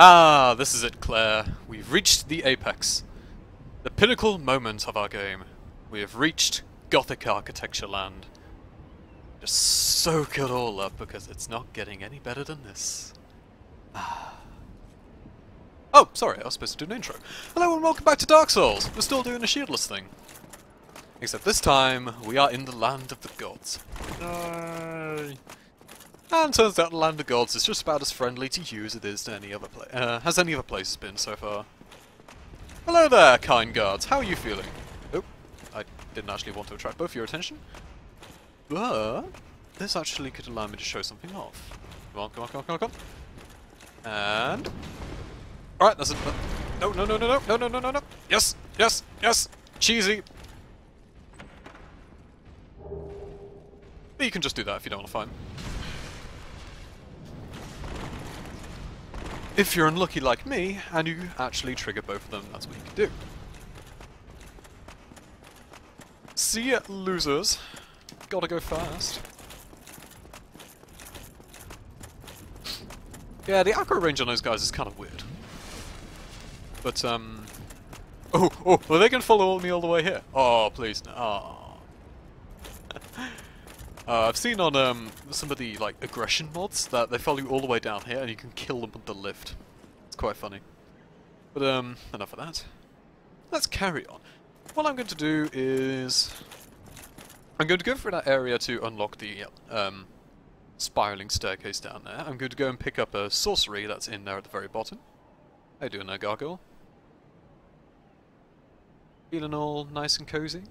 Ah, this is it, Claire. We've reached the apex. The pinnacle moment of our game. We have reached Gothic architecture land. Just soak it all up because it's not getting any better than this. Ah. Oh, sorry, I was supposed to do an intro. Hello and welcome back to Dark Souls. We're still doing a Shieldless thing. Except this time, we are in the land of the gods. And turns out the land of gods is just about as friendly to you as it is to any other place. Has any other place been so far? Hello there, kind guards. How are you feeling? Oh, I didn't actually want to attract both your attention. But this actually could allow me to show something off. Come on, come on, come on, come on, come on. And alright, that's it. No, no, no, no, no, no, no, no, no, no. Yes, yes, yes. Cheesy. But you can just do that if you don't want to fight. If you're unlucky like me, and you actually trigger both of them, that's what you can do. See ya, losers. Gotta go fast. Yeah, the aggro range on those guys is kind of weird. But, oh, are they gonna follow me all the way here? Oh, please, no. Oh. I've seen on some of the like aggression mods that they follow you all the way down here and you can kill them with the lift. It's quite funny. But enough of that. Let's carry on. What I'm going to do is I'm going to go through that area to unlock the spiraling staircase down there. I'm going to go and pick up a sorcery that's in there at the very bottom. How you doing there, Gargoyle? Feeling all nice and cozy?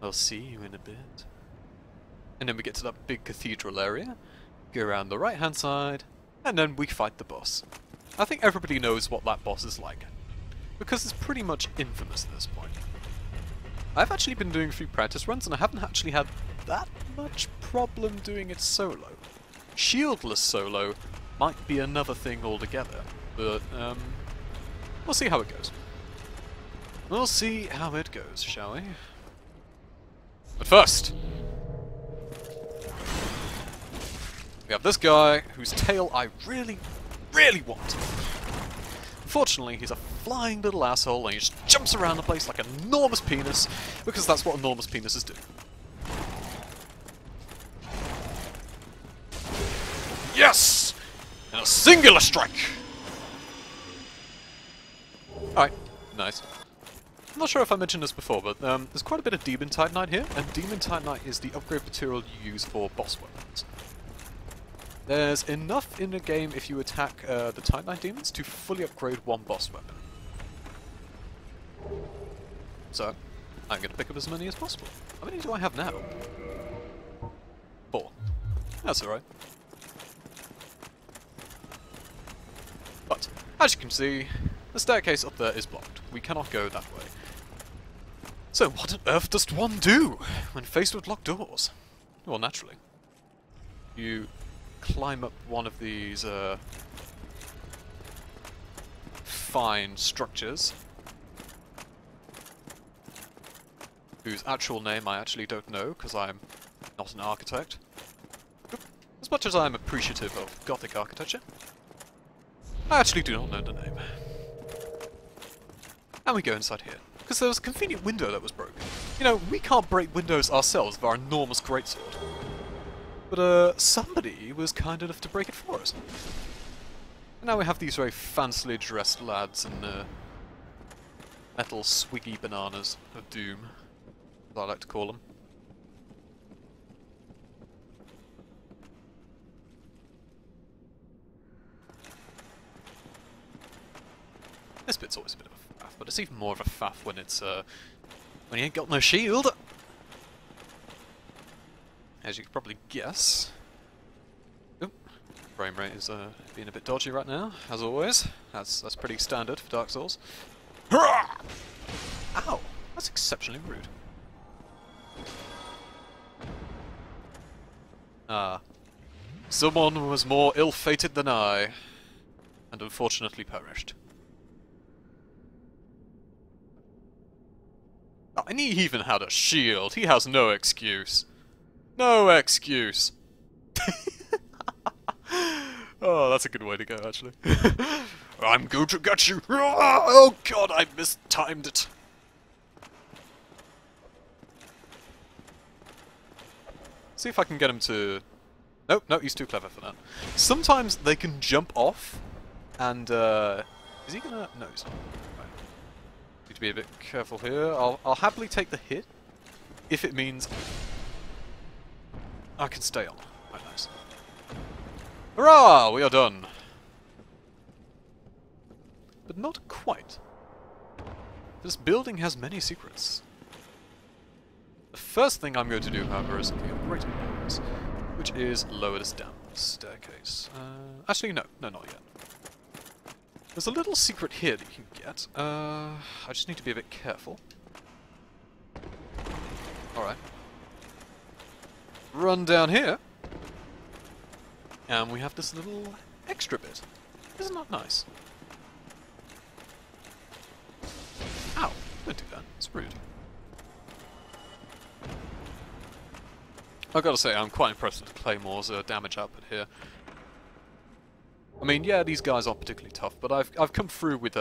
I'll see you in a bit. And then we get to that big cathedral area, go around the right hand side, and then we fight the boss. I think everybody knows what that boss is like, because it's pretty much infamous at this point. I've actually been doing a few practice runs and I haven't actually had that much problem doing it solo. Shieldless solo might be another thing altogether, but we'll see how it goes. We'll see how it goes, shall we? But first, we have this guy whose tail I really, really want. Unfortunately, he's a flying little asshole and he just jumps around the place like an enormous penis, because that's what enormous penises do. Yes! And a singular strike! Alright, nice. I'm not sure if I mentioned this before, but there's quite a bit of Demon Titanite here, and Demon Titanite is the upgrade material you use for boss weapons. There's enough in the game if you attack the Titanite demons to fully upgrade one boss weapon. So, I'm going to pick up as many as possible. How many do I have now? 4. That's alright. But, as you can see, the staircase up there is blocked. We cannot go that way. So what on earth does one do when faced with locked doors? Well, naturally. You climb up one of these fine structures, whose actual name I actually don't know because I'm not an architect. As much as I'm appreciative of Gothic architecture, I actually do not know the name. And we go inside here, because there was a convenient window that was broken. You know, we can't break windows ourselves with our enormous greatsword. But somebody was kind enough to break it for us. And now we have these very fancily dressed lads in metal swiggy bananas of doom, as I like to call them. This bit's always a bit of a faff, but it's even more of a faff when it's when you ain't got no shield. As you can probably guess. Oop, frame rate is being a bit dodgy right now, as always. That's pretty standard for Dark Souls. Ow! That's exceptionally rude. Ah. Someone was more ill-fated than I, and unfortunately perished. Oh, and he even had a shield. He has no excuse. No excuse. Oh, that's a good way to go, actually. I'm going to get you! Oh god, I mistimed it! See if I can get him to... Nope, no, he's too clever for that. Sometimes they can jump off, and, is he gonna... No, he's not. Right. Need to be a bit careful here. I'll happily take the hit, if it means I can stay on. Quite nice. Hurrah! We are done. But not quite. This building has many secrets. The first thing I'm going to do, however, is the operating boards, which is lower this down the staircase. Actually, no, not yet. There's a little secret here that you can get. I just need to be a bit careful. Alright. Run down here. And we have this little extra bit. Isn't that nice? Ow, don't do that. It's rude. I've got to say, I'm quite impressed with Claymore's damage output here. I mean, yeah, these guys aren't particularly tough, but I've come through with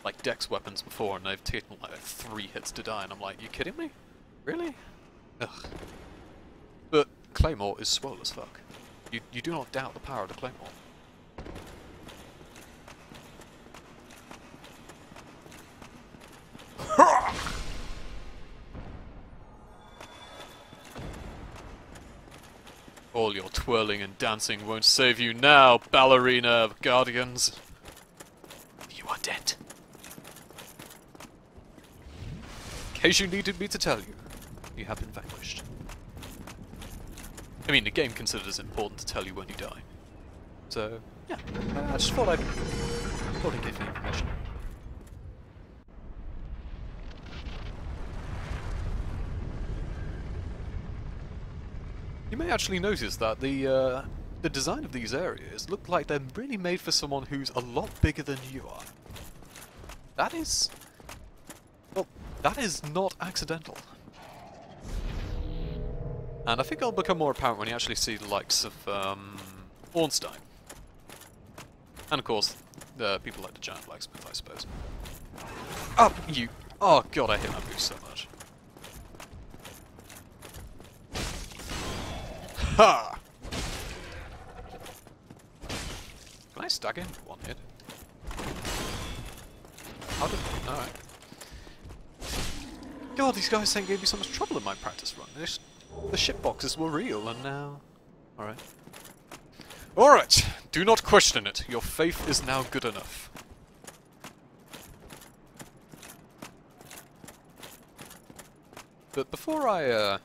like Dex weapons before, and they've taken like 3 hits to die, and I'm like, you kidding me? Really? Ugh. But Claymore is swole as fuck. You do not doubt the power of the Claymore. All your twirling and dancing won't save you now, ballerina of guardians. You are dead. In case you needed me to tell you, you have been vanquished. I mean, the game considers it important to tell you when you die. So, yeah, I just thought I'd give you information. You may actually notice that the design of these areas look like they're really made for someone who's a lot bigger than you are. That is... well, that is not accidental. And I think it'll become more apparent when you actually see the likes of Ornstein. And of course, the people like the Giant Blacksmith, I suppose. Up you! Oh god, I hate that move so much. Ha! Can I stack in one hit? How did... alright. God, these guys gave me so much trouble in my practice run. The shitboxes were real, and now... alright. Alright! Do not question it. Your faith is now good enough. But before I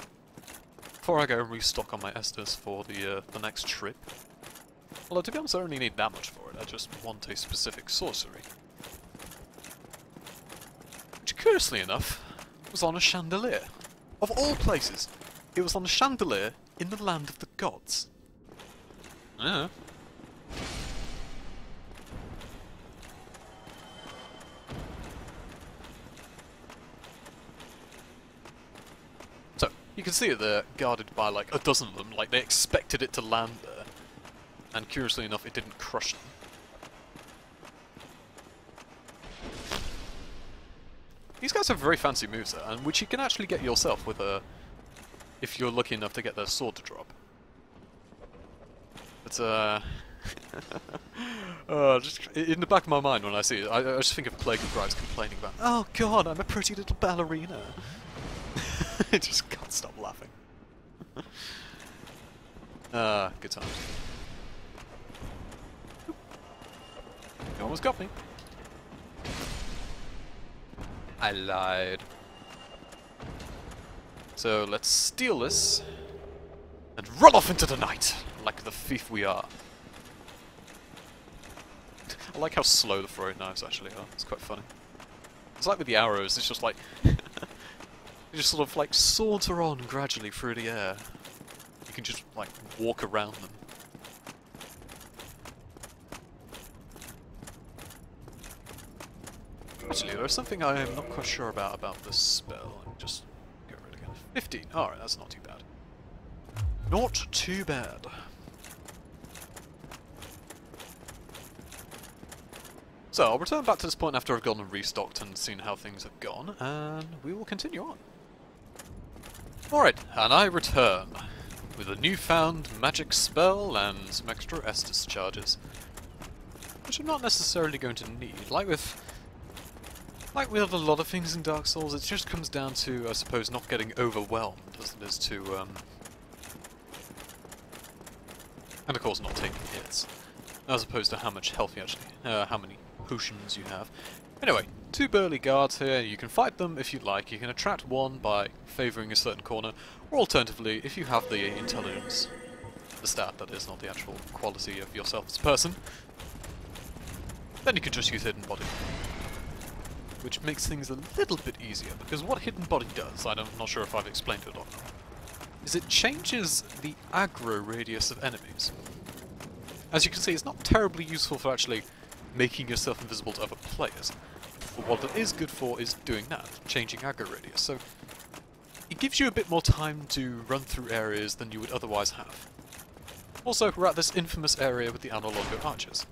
go and restock on my Estus for the next trip... although to be honest I don't really need that much for it, I just want a specific sorcery. Which, curiously enough, was on a chandelier. Of all places, it was on a chandelier in the land of the gods. Yeah. So, you can see it there, guarded by like a dozen of them, like they expected it to land there. And curiously enough, it didn't crush them. These guys have very fancy moves there, and which you can actually get yourself with a... if you're lucky enough to get their sword to drop. But, just in the back of my mind when I see it, I just think of Plague of Brides complaining about, oh god, I'm a pretty little ballerina. I just can't stop laughing. Good times. You almost got me. I lied. So let's steal this and run off into the night, like the thief we are. I like how slow the throwing knives actually are. It's quite funny. It's like with the arrows, it's just like you just sort of like saunter on gradually through the air. You can just like walk around them. Actually, there's something I am not quite sure about this spell. Let me just go rid again. 15. Alright, that's not too bad. Not too bad. So, I'll return back to this point after I've gone and restocked and seen how things have gone, and we will continue on. Alright, and I return with a newfound magic spell and some extra Estus charges, which I'm not necessarily going to need. Like with a lot of things in Dark Souls, it just comes down to, I suppose, not getting overwhelmed as it is to, and of course not taking hits, as opposed to how much health you actually, how many potions you have. Anyway, 2 burly guards here. You can fight them if you like. You can attract one by favouring a certain corner, or alternatively, if you have the intelligence, the stat that is, not the actual quality of yourself as a person, then you can just use Hidden Body, which makes things a little bit easier, because what Hidden Body does, I'm not sure if I've explained it or not, is it changes the aggro radius of enemies. As you can see, it's not terribly useful for actually making yourself invisible to other players, but what it is good for is doing that, changing aggro radius, so it gives you a bit more time to run through areas than you would otherwise have. Also, we're at this infamous area with the Anor Londo archers.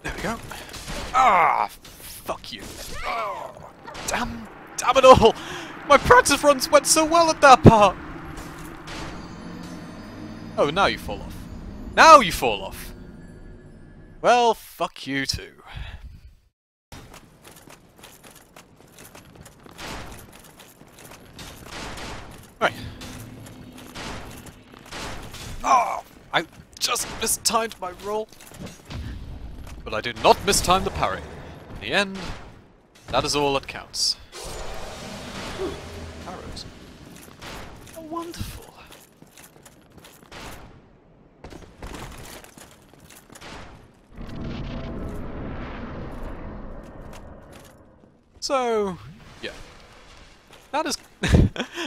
There we go. Ah, fuck you. Oh, damn it all! My practice runs went so well at that part! Oh, now you fall off. Now you fall off! Well, fuck you too. Right. Oh! I just mistimed my roll. But I did not mistime the parry. In the end, that is all that counts. Ooh, arrows. Oh, wonderful. So, yeah. That is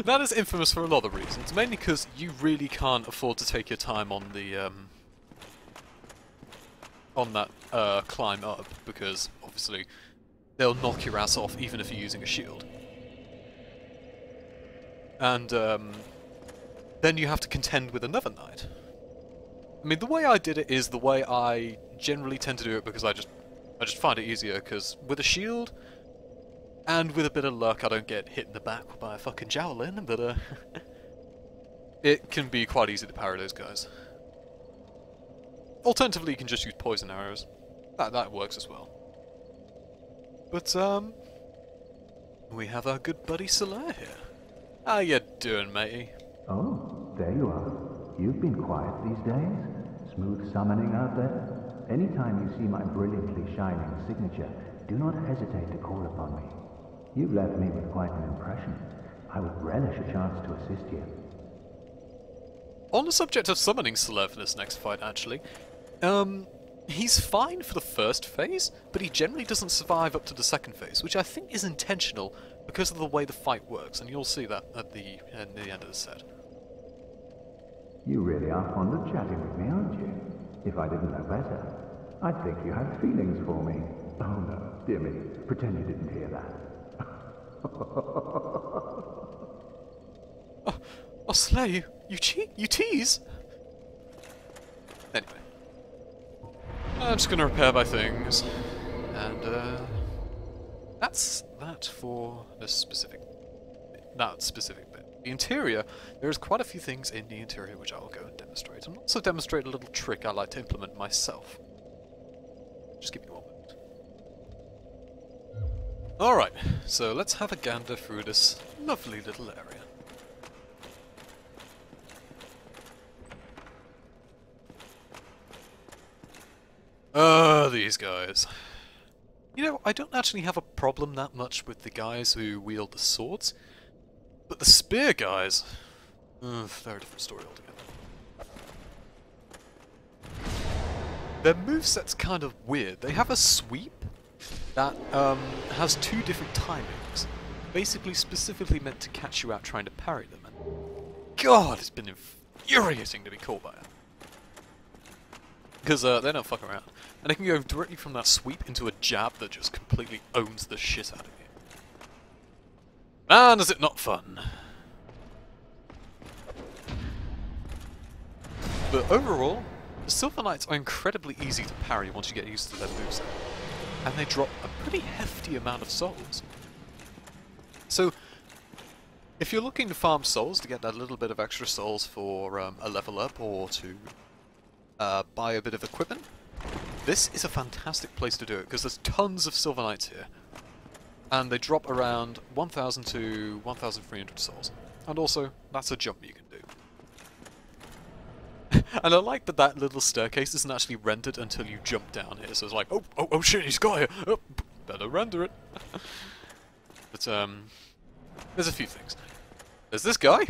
that is infamous for a lot of reasons. Mainly because you really can't afford to take your time on the that climb up, because obviously they'll knock your ass off even if you're using a shield. And then you have to contend with another knight. I mean, the way I did it is the way I generally tend to do it, because I just find it easier, because with a shield and with a bit of luck I don't get hit in the back by a fucking javelin, but it can be quite easy to parry those guys. Alternatively, you can just use poison arrows. That works as well. But, we have our good buddy Solaire here. How you doing, matey? Oh, there you are. You've been quiet these days. Smooth summoning out there. Anytime you see my brilliantly shining signature, do not hesitate to call upon me. You've left me with quite an impression. I would relish a chance to assist you. On the subject of summoning Solaire for this next fight, actually, he's fine for the first phase, but he generally doesn't survive up to the second phase, which I think is intentional because of the way the fight works, and you'll see that at the end of the set. You really are fond of chatting with me, aren't you? If I didn't know better, I'd think you had feelings for me. Oh no, dear me, pretend you didn't hear that. Oh, Slay, you tease? Anyway. I'm just gonna repair my things. And, that's that for this specific bit. The interior, there's quite a few things in the interior which I will go and demonstrate. And also demonstrate a little trick I like to implement myself. Just give me 1 minute. Alright, so let's have a gander through this lovely little area. These guys. You know, I don't actually have a problem that much with the guys who wield the swords, but the spear guys, they're a different story altogether. Their moveset's kind of weird. They have a sweep that has 2 different timings, basically specifically meant to catch you out trying to parry them. And God, it's been infuriating to be caught by it. Because they don't fuck around. And they can go directly from that sweep into a jab that just completely owns the shit out of you. Man, is it not fun! But overall, the Silver Knights are incredibly easy to parry once you get used to their moveset. And they drop a pretty hefty amount of souls. So, if you're looking to farm souls to get that little bit of extra souls for a level up or to buy a bit of equipment, this is a fantastic place to do it because there's tons of Silver Knights here. And they drop around 1,000 to 1,300 souls. And also, that's a jump you can do. And I like that that little staircase isn't actually rendered until you jump down here. So it's like, oh shit, he's got here. Oh, better render it. But there's a few things. There's this guy,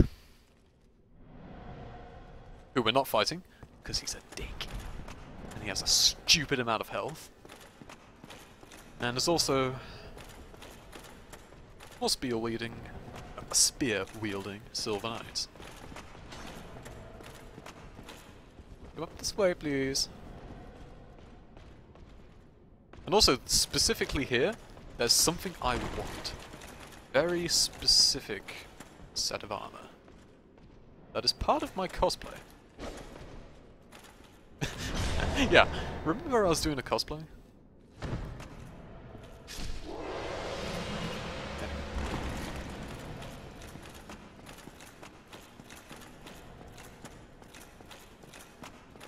who we're not fighting, because he's a dick. And he has a stupid amount of health. And there's also more spear-wielding Silver Knights. Come up this way, please. And also, specifically here, there's something I want. Very specific set of armor. That is part of my cosplay. Yeah, remember I was doing a cosplay?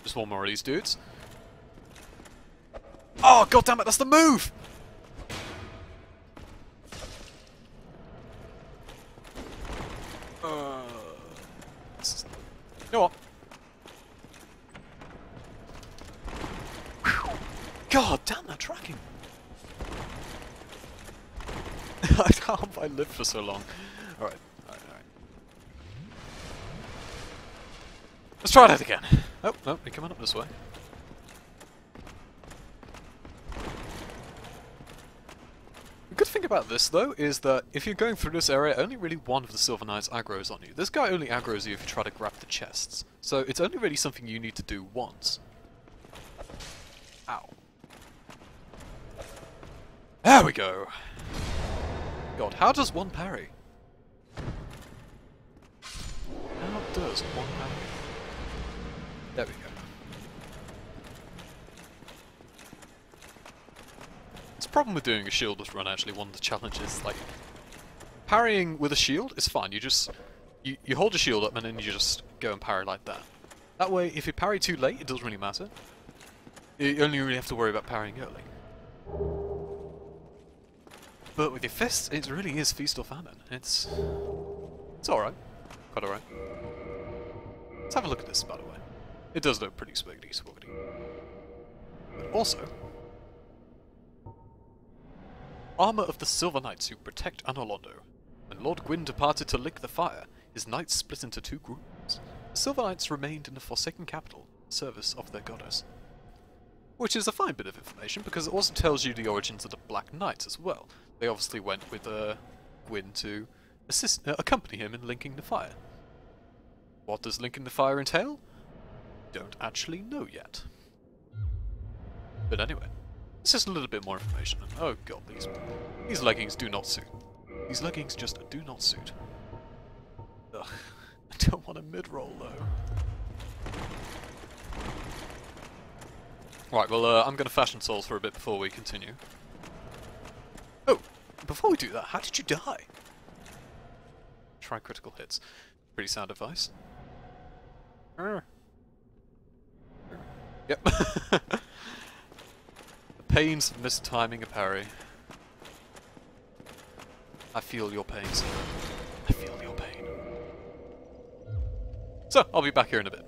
Just one more of these dudes. Oh, goddammit, that's the move! You know what? Whew. God damn that tracking! How have I lived for so long? Alright. Let's try that again. Oh, no, you're coming up this way. The good thing about this, though, is that if you're going through this area, only really one of the Silver Knights aggro's on you. This guy only aggro's you if you try to grab the chests. So it's only really something you need to do once. Ow. There we go! God, how does one parry? How does one parry? There we go. The problem with doing a shieldless run, actually, one of the challenges, like, parrying with a shield is fine. You just, you hold your shield up and then you just go and parry like that. That way, if you parry too late, it doesn't really matter. You only really have to worry about parrying early. But with your fists, it really is feast or famine. It's alright. Quite alright. Let's have a look at this, by the way. It does look pretty swiggity swoggity. But also, armor of the Silver Knights who protect Anor Londo. When Lord Gwyn departed to lick the fire, his knights split into two groups. The Silver Knights remained in the Forsaken Capital, in service of their goddess. Which is a fine bit of information, because it also tells you the origins of the Black Knights as well. They obviously went with Gwyn to accompany him in linking the fire. What does linking the fire entail? Don't actually know yet. But anyway, it's just a little bit more information. And oh god, these leggings do not suit. These leggings just do not suit. Ugh, I don't want a mid-roll though. Right, well, I'm going to fashion souls for a bit before we continue. Oh, before we do that, how did you die? Try critical hits. Pretty sound advice. Yep. The pains of mistiming a parry. I feel your pain, sir. I feel your pain. So, I'll be back here in a bit.